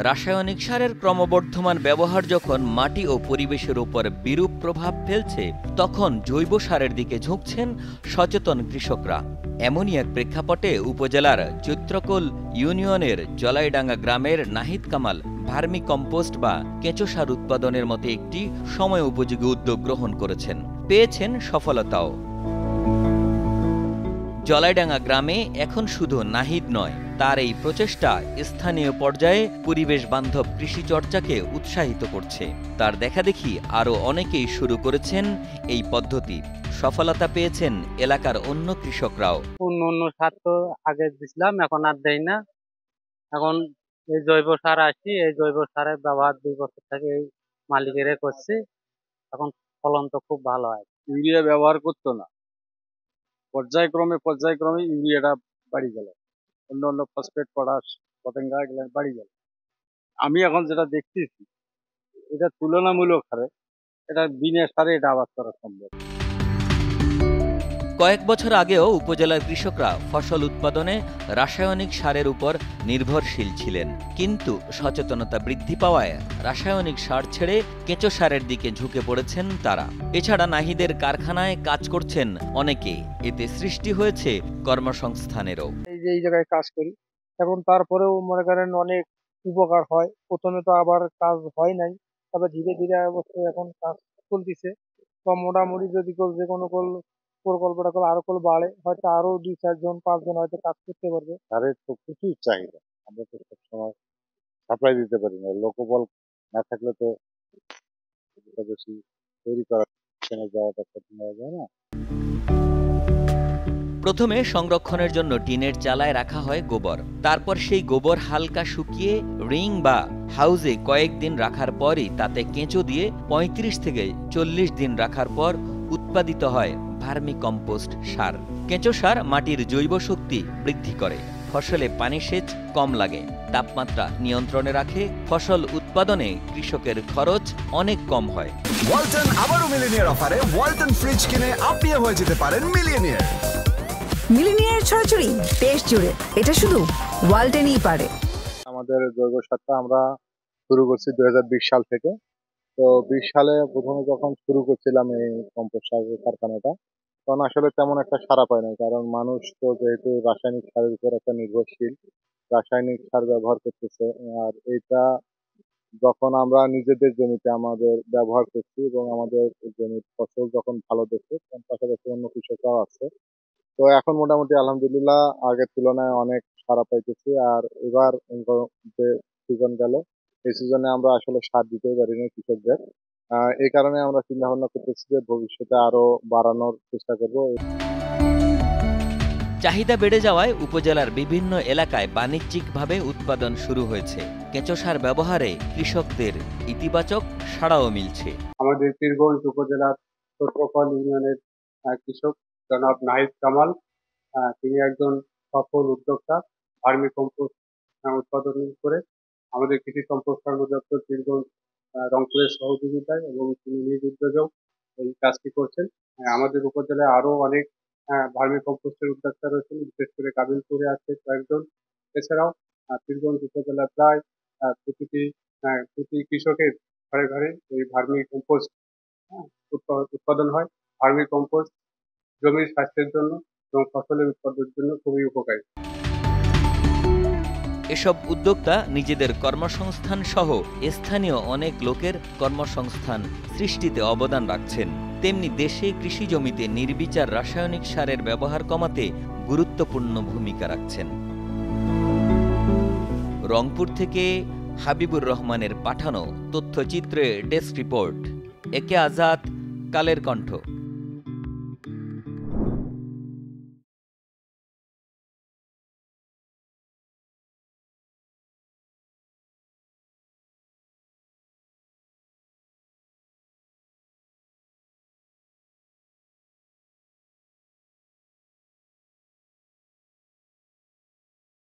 রাসায়নিক সারের ক্রমবর্ধমান ব্যবহার যখন মাটি ও পরিবেশের উপর বিরূপ প্রভাব ফেলছে, তখন জৈব সারের দিকে ঝুঁকছেন সচেতন কৃষকরা। এমনই এক প্রেক্ষাপটে উপজেলার চৈত্রকোল ইউনিয়নের জলাইডাঙ্গা গ্রামের নাহিদ কামাল ভার্মি কম্পোস্ট বা কেঁচো সার উৎপাদনের মতো একটি সময় উপযোগী উদ্যোগ গ্রহণ করেছেন, পেয়েছেন সফলতাও। জলাইডাঙ্গা গ্রামে এখন শুধু নাহিদ নয়, তার এই প্রচেষ্টা স্থানীয় পর্যায়ে পরিবেশ বান্ধব কৃষি চর্চাকে উৎসাহিত করছে। তার দেখাদেখি আরও অনেকেই শুরু করেছেন এই পদ্ধতি। সফলতা পেয়েছেন এলাকার অন্য কৃষকরাও। অন্য সার তো আগে দিছিলাম, এখন আর দেই না। এখন এই জৈব সার আসি, এই জৈব সারের ব্যবহার 2 বছর থেকে এই মালিকেরে করছি। এখন ফলন তো খুব ভালো হয়। ইউরিয়া ব্যবহার করতো না, পর্যায়ক্রমে ইউরিয়াটা বাড়ি গেল, অন্য ফসফেট, পটাশ, পতেঙ্গা এগুলো বাড়ি গেল। আমি এখন যেটা দেখতেছি, এটা তুলনামূলক হারে এটা বিনা সারে এটা আবাদ করা সম্ভব। কয়েক বছর আগেও উপজেলার কৃষকরা ফসল উৎপাদনে রাসায়নিক সারের উপর নির্ভরশীল ছিলেন, কিন্তু সচেতনতা বৃদ্ধি পাওয়ায় রাসায়নিক সার ছেড়ে কেঁচো সারের দিকে ঝুঁকে পড়েছেন তারা। এছাড়া নাহিদের কারখানায় কাজ করছেন অনেকে, এতে সৃষ্টি হয়েছে কর্মসংস্থানেরও। এই জায়গায় কাজ করি, এখন তারপরেও মনে করেন অনেক উপকার হয়। প্রথমে তো আবার কাজ হয় নাই, তবে ধীরে ধীরে অবশ্যই এখন কাজ চলতেছে। বা মোটামুটি যদি যে কোনো প্রকল্পটা আরো বাড়ে, হয়তো আরো 2-4 জন 5 জন হয়তো কাজ করতে পারবে। সারের তো প্রচুর চাহিদা, আমরা তো সবসময় সাপ্লাই দিতে পারি না। লোকবল না থাকলে তো বেশি তৈরি করা যাওয়াটা কঠিন হয়ে যায় না। প্রথমে সংরক্ষণের জন্য টিনের চালায় রাখা হয় গোবর, তারপর সেই গোবর হালকা শুকিয়ে রিং বা হাউজে কয়েকদিন রাখার পরই তাতে কেঁচো দিয়ে 35 থেকে 40 দিন রাখার পর উৎপাদিত হয় ভার্মি কম্পোস্ট সার। কেঁচো সার মাটির জৈব শক্তি বৃদ্ধি করে, ফসলে পানি সেচ কম লাগে, তাপমাত্রা নিয়ন্ত্রণে রাখে, ফসল উৎপাদনে কৃষকের খরচ অনেক কম হয়। ওয়ালটন আবারও মিলিনিয়ার অফারে ওয়ালটন ফ্রিজ কিনে আপনিও হয়ে যেতে পারেন মিলিয়নিয়ার। মিলিনিয়ার ছড়াছড়ি দেশ জুড়ে, এটা শুধু ওয়ালটনই পারে। আমাদের জৈব সারটা আমরা শুরু করছি 2020 সাল থেকে। তো 20 সালে প্রথমে যখন শুরু করছিলাম এই কম্পোস্ট সারের কারখানাটা, তখন আসলে তেমন একটা সাড়া পায় না, কারণ মানুষ তো যেহেতু রাসায়নিক সারের উপর একটা নির্ভরশীল, রাসায়নিক সার ব্যবহার করতেছে। আর এটা যখন আমরা নিজেদের জমিতে আমাদের ব্যবহার করছি এবং আমাদের জমির ফসল যখন ভালো দেখছে, তখন পাশাপাশি অন্য কৃষকরাও আছে। তো এখন মোটামুটি আলহামদুলিল্লাহ আগের তুলনায় অনেক সাড়া পাইতেছি। আর এবার যে সিজন গেল, এই সিজনে আমরা আসলে সার দিতেই পারিনি কৃষকদের। এই কারণে আমরা চিন্তা ভাবনা করতেছি যে ভবিষ্যতে আরো বাড়ানোর চেষ্টা করব। চাহিদা বেড়ে যাওয়ায় উপজেলার বিভিন্ন এলাকায় বাণিজ্যিকভাবে উৎপাদন শুরু হয়েছে। কেঁচো সার ব্যবহারে কৃষকদের ইতিবাচক সাড়াও মিলছে। আমাদের পীরগঞ্জ উপজেলার চৈত্রকোল ইউনিয়নের কৃষক জনাব নাহিদ কামাল, তিনি একজন সফল উদ্যোক্তা। ভার্মি কম্পোস্ট উৎপাদন করে আমাদের কৃষি সম্প্রসারণ অধিদপ্তর পীরগঞ্জ রংপুরের সহযোগিতায় এবং তিনি নিজ উদ্যোগেও এই কাজটি করছেন। আমাদের উপজেলায় আরো অনেক ভার্মি কম্পোস্টের উদ্যোক্তা রয়েছেন, বিশেষ করে কাবিলপুরে আছে কয়েকজন। এছাড়াও পীরগঞ্জ উপজেলায় প্রায় প্রতি কৃষকের ঘরে ঘরে এই ভার্মি কম্পোস্ট উৎপাদন হয়। ভার্মি কম্পোস্ট জমির স্বাস্থ্যের জন্য এবং ফসলের উৎপাদনের জন্য খুবই উপকারী। এসব উদ্যোক্তা নিজেদের কর্মসংস্থান সহ স্থানীয় অনেক লোকের কর্মসংস্থান সৃষ্টিতে অবদান রাখছেন। তেমনি দেশে কৃষি জমিতে নির্বিচার রাসায়নিক সারের ব্যবহার কমাতে গুরুত্বপূর্ণ ভূমিকা রাখছেন। রংপুর থেকে হাবিবুর রহমানের পাঠানো তথ্যচিত্রে ডেস্ক রিপোর্ট। একে আজাদ, কালের কণ্ঠ।